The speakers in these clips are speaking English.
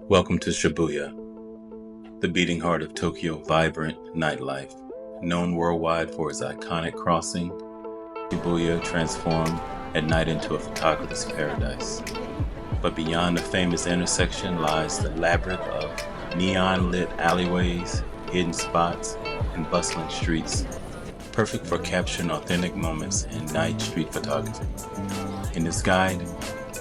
Welcome to Shibuya, the beating heart of Tokyo vibrant nightlife. Known worldwide for its iconic crossing, Shibuya transformed at night into a photographer's paradise. But beyond the famous intersection lies the labyrinth of neon-lit alleyways, hidden spots, and bustling streets, perfect for capturing authentic moments in night street photography. In this guide,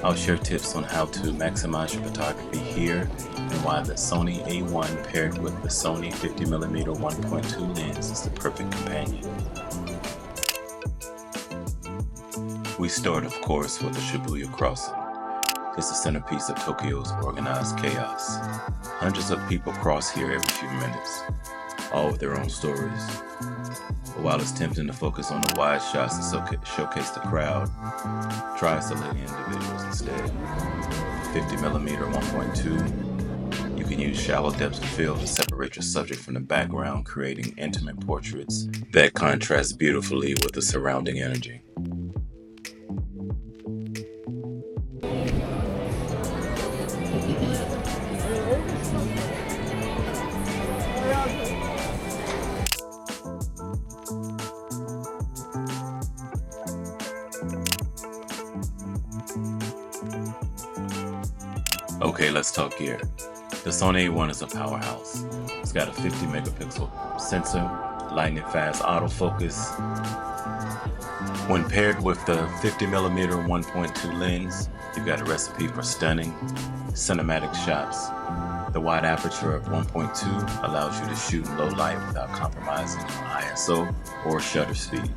I'll share tips on how to maximize your photography here and why the Sony A1 paired with the Sony 50mm 1.2 lens is the perfect companion. We start, of course, with the Shibuya crossing. It's the centerpiece of Tokyo's organized chaos. Hundreds of people cross here every few minutes, all with their own stories. But while it's tempting to focus on the wide shots that showcase the crowd, try isolating individuals instead. 50mm 1.2, you can use shallow depths of field to separate your subject from the background, creating intimate portraits that contrast beautifully with the surrounding energy. Okay, let's talk gear. The Sony A1 is a powerhouse. It's got a 50 megapixel sensor, lightning fast autofocus. When paired with the 50mm 1.2 lens, you've got a recipe for stunning cinematic shots. The wide aperture of 1.2 allows you to shoot in low light without compromising on ISO or shutter speed.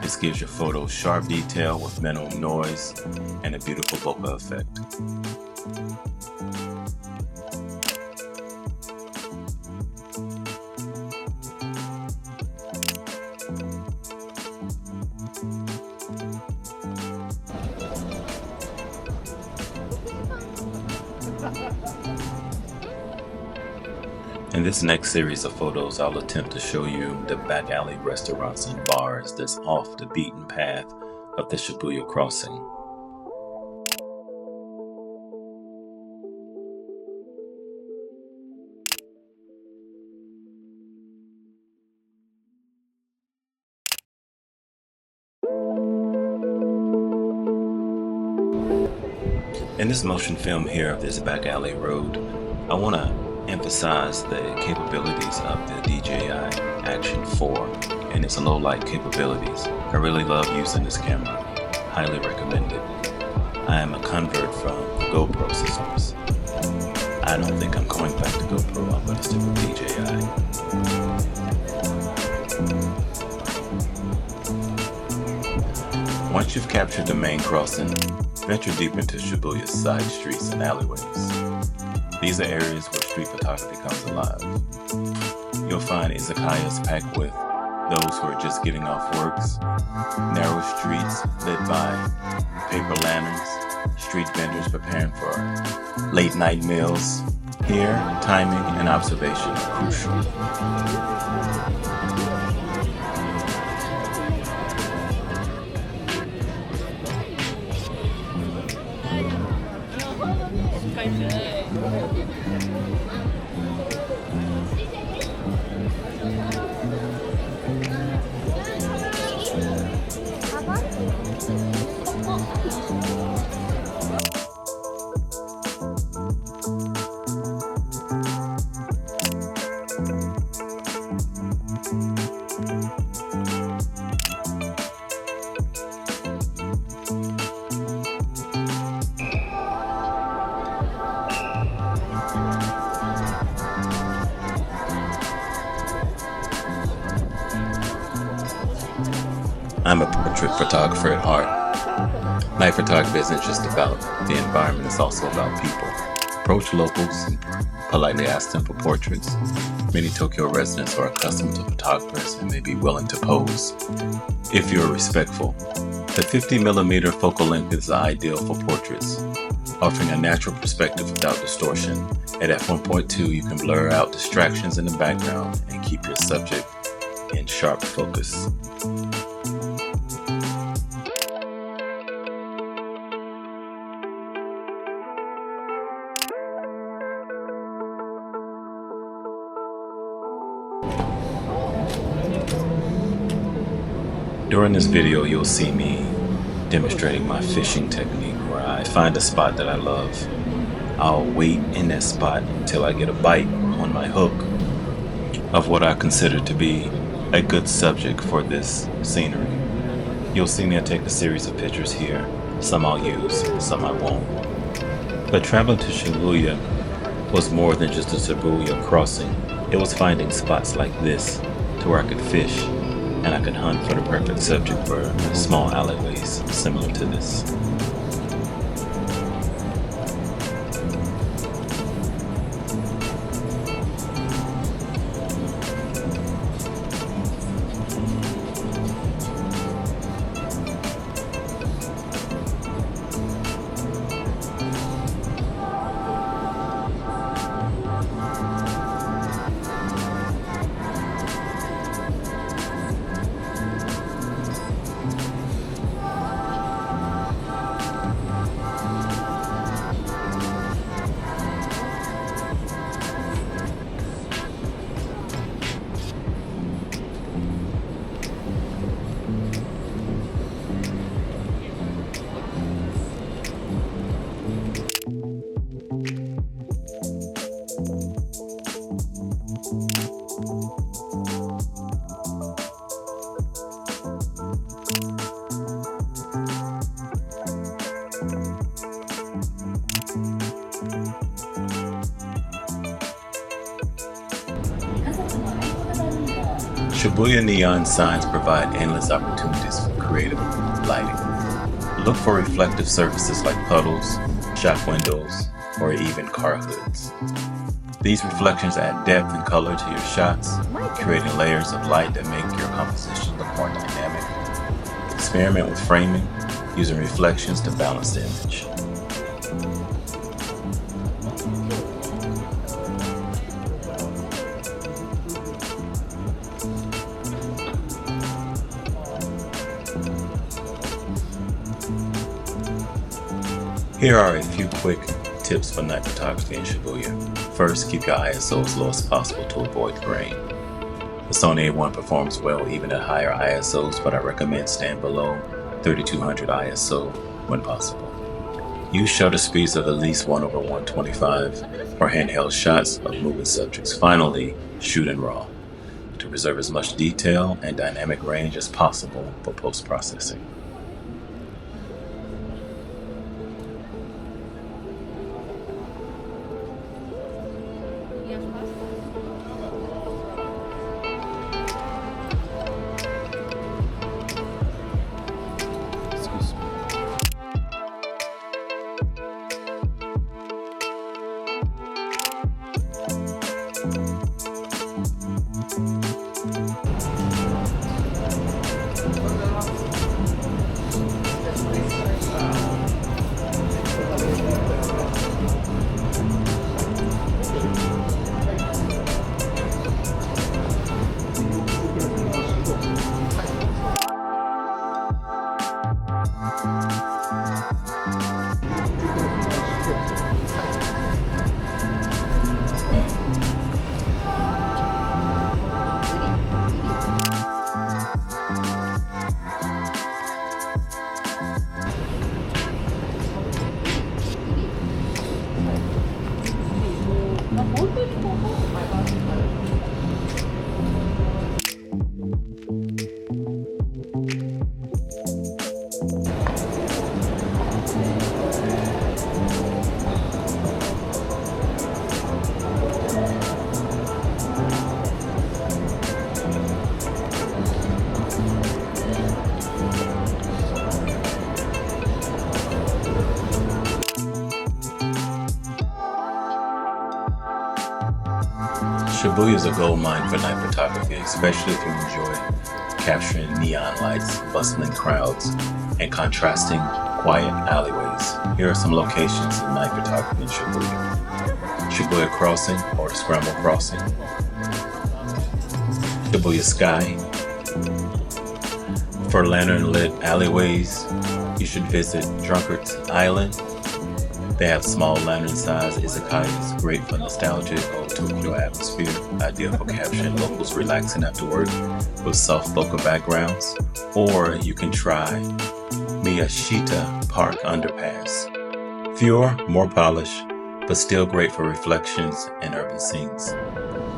This gives your photos sharp detail with minimum noise and a beautiful bokeh effect. In this next series of photos, I'll attempt to show you the back alley restaurants and bars that's off the beaten path of the Shibuya crossing. In this motion film here of this back alley road, I want to emphasize the capabilities of the DJI Action 4 and its low light capabilities. I really love using this camera. Highly recommend it. I am a convert from GoPro systems. I don't think I'm going back to GoPro. I'm going to stick with DJI. Once you've captured the main crossing, venture deep into Shibuya's side streets and alleyways. These are areas where street photography comes alive. You'll find izakayas packed with those who are just getting off works, narrow streets lit by paper lanterns, street vendors preparing for late night meals. Here, timing and observation are crucial. I'm a portrait photographer at heart. Night photography isn't just about the environment, it's also about people. Approach locals and politely ask them for portraits. Many Tokyo residents are accustomed to photographers and may be willing to pose if you're respectful. The 50mm focal length is ideal for portraits, offering a natural perspective without distortion. At f1.2, you can blur out distractions in the background and keep your subject in sharp focus. During this video, you'll see me demonstrating my fishing technique where I find a spot that I love. I'll wait in that spot until I get a bite on my hook of what I consider to be a good subject for this scenery. You'll see me take a series of pictures here. Some I'll use, some I won't. But traveling to Shibuya was more than just a Shibuya crossing. It was finding spots like this to where I could fish and I could hunt for the perfect subject for small alleyways similar to this. Shibuya neon signs provide endless opportunities for creative lighting. Look for reflective surfaces like puddles, shop windows, or even car hoods. These reflections add depth and color to your shots, creating layers of light that make your composition look more dynamic. Experiment with framing, using reflections to balance the image. Here are a few quick tips for night photography in Shibuya. First, keep your ISO as low as possible to avoid grain. The Sony A1 performs well even at higher ISOs, but I recommend staying below 3200 ISO when possible. Use shutter speeds of at least 1/125 for handheld shots of moving subjects. Finally, shoot in RAW to preserve as much detail and dynamic range as possible for post-processing. Shibuya is a gold mine for night photography, especially if you enjoy capturing neon lights, bustling crowds, and contrasting quiet alleyways. Here are some locations in night photography in Shibuya. Shibuya Crossing or Scramble Crossing, Shibuya Sky. For lantern-lit alleyways, you should visit Drunkard's Island, They have small lantern-sized izakayas, great for nostalgic old Tokyo atmosphere, ideal for capturing locals relaxing after work with soft local backgrounds. Or you can try Miyashita Park Underpass. Fewer, more polished, but still great for reflections and urban scenes.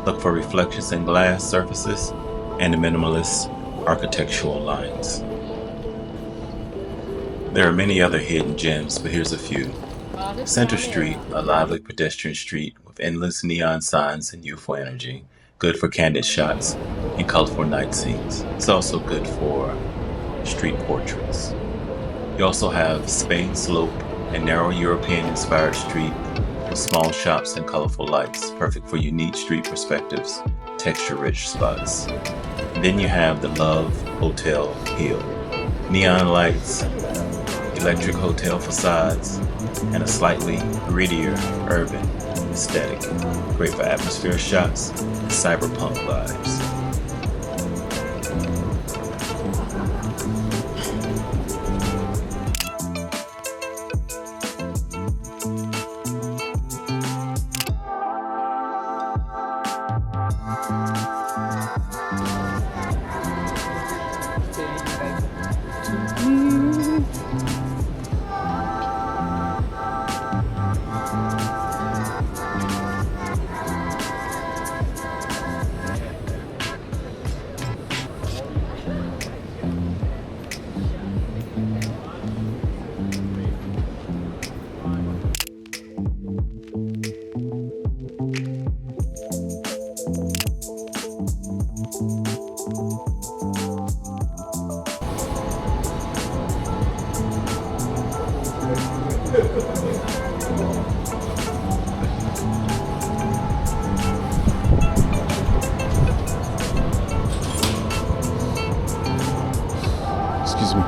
Look for reflections in glass surfaces and the minimalist architectural lines. There are many other hidden gems, but here's a few. Center Street, a lively pedestrian street with endless neon signs and youthful energy, good for candid shots and colorful night scenes. It's also good for street portraits. You also have Spain Slope, a narrow European-inspired street with small shops and colorful lights, perfect for unique street perspectives, texture-rich spots. And then you have the Love Hotel Hill. Neon lights, electric hotel facades, and a slightly grittier urban aesthetic. Great for atmosphere shots and cyberpunk vibes. Excuse me.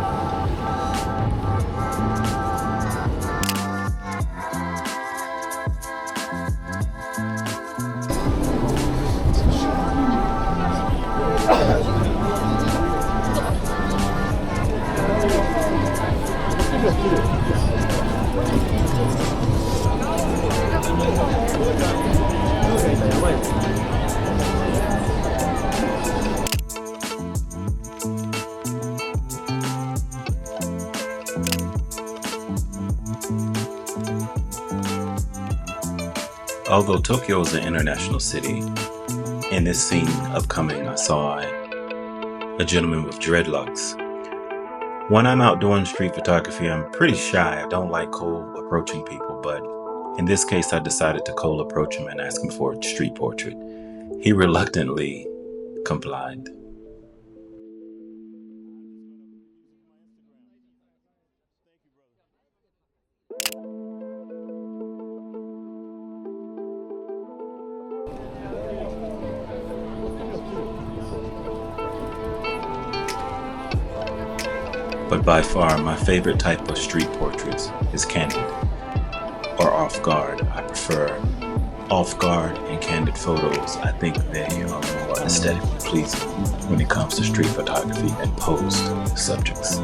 Although Tokyo is an international city, in this scene upcoming I saw a gentleman with dreadlocks. When I'm out doing street photography, I'm pretty shy. I don't like cold approaching people, but in this case I decided to cold approach him and ask him for a street portrait. He reluctantly complied. But by far, my favorite type of street portraits is candid or off-guard. I prefer off-guard and candid photos. I think they are more aesthetically pleasing when it comes to street photography and posed subjects.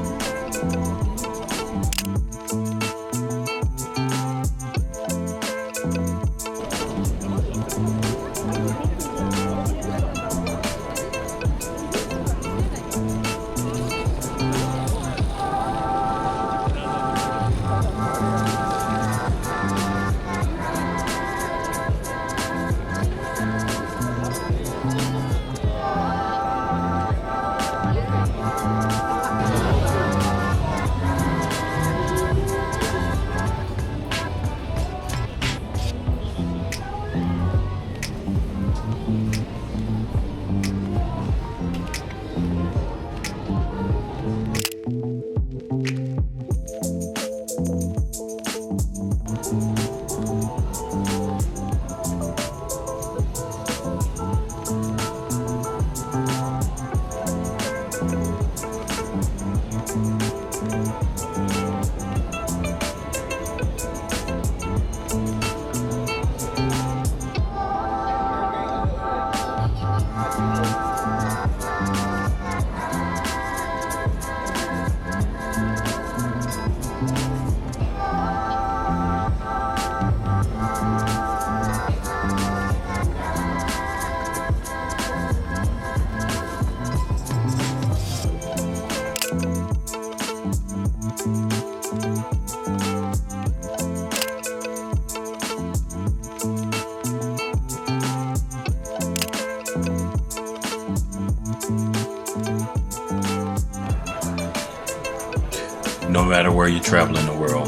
matter where you travel in the world,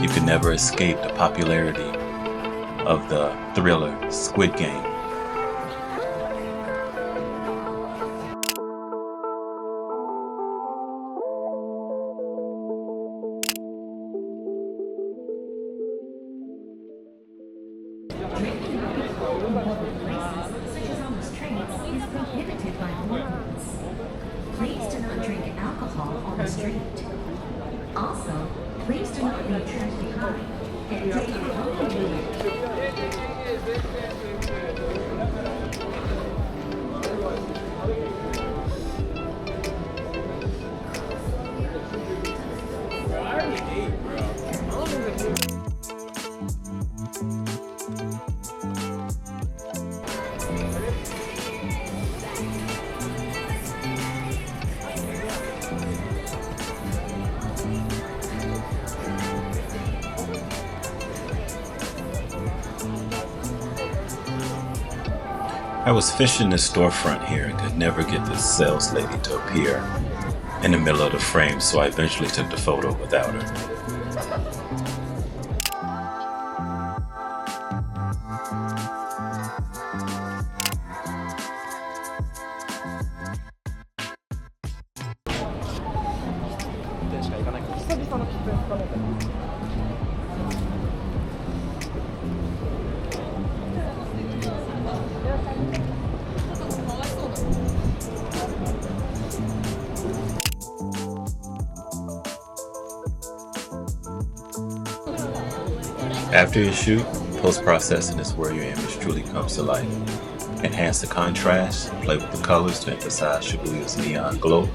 you can never escape the popularity of the thriller Squid Game. Drinking alcohol in public places, such as on the streets, is prohibited by ordinance. Please do not drink alcohol on the street. Also, please do not leave trash behind and take it home with you. I was fishing this storefront here and could never get the sales lady to appear in the middle of the frame, so I eventually took the photo without her. After your shoot, post-processing is where your image truly comes to life. Enhance the contrast, play with the colors to emphasize Shibuya's neon glow,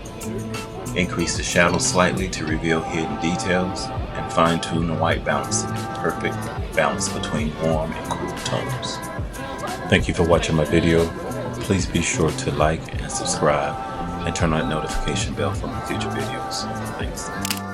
increase the shadow slightly to reveal hidden details, and fine-tune the white balance to get the perfect balance between warm and cool tones. Thank you for watching my video. Please be sure to like and subscribe and turn on that notification bell for my future videos. Thanks.